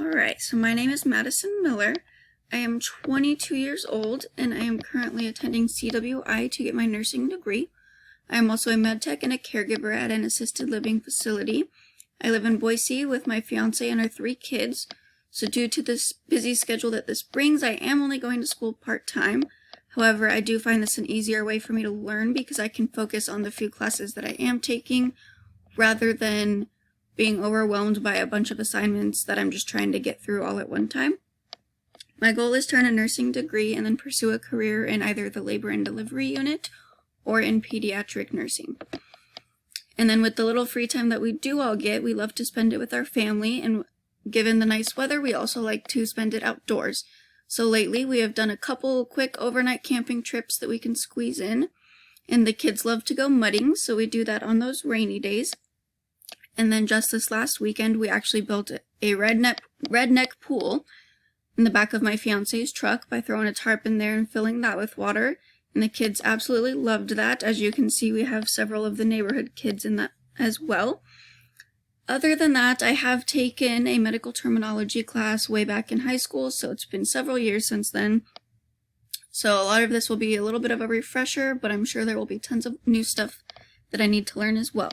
Alright, so my name is Madison Miller. I am 22 years old and I am currently attending CWI to get my nursing degree. I am also a med tech and a caregiver at an assisted living facility. I live in Boise with my fiance and our 3 kids. So due to this busy schedule that this brings, I am only going to school part-time. However, I do find this an easier way for me to learn because I can focus on the few classes that I am taking rather than being overwhelmed by a bunch of assignments that I'm just trying to get through all at one time. My goal is to earn a nursing degree and then pursue a career in either the labor and delivery unit or in pediatric nursing. And then with the little free time that we do all get, we love to spend it with our family, and given the nice weather, we also like to spend it outdoors. So lately we have done a couple quick overnight camping trips that we can squeeze in, and the kids love to go mudding, so we do that on those rainy days. And then just this last weekend, we actually built a redneck pool in the back of my fiance's truck by throwing a tarp in there and filling that with water. And the kids absolutely loved that. As you can see, we have several of the neighborhood kids in that as well. Other than that, I have taken a medical terminology class way back in high school, so it's been several years since then. So a lot of this will be a little bit of a refresher, but I'm sure there will be tons of new stuff that I need to learn as well.